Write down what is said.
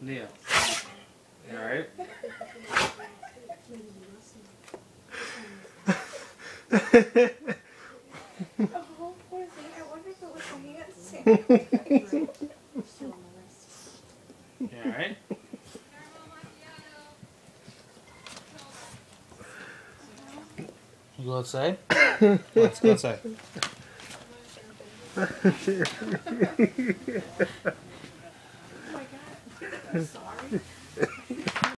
Neil. Alright? Oh, poor thing. I wonder if it was a hand Alright? You go outside? Let's go outside. Oh my god. I'm sorry.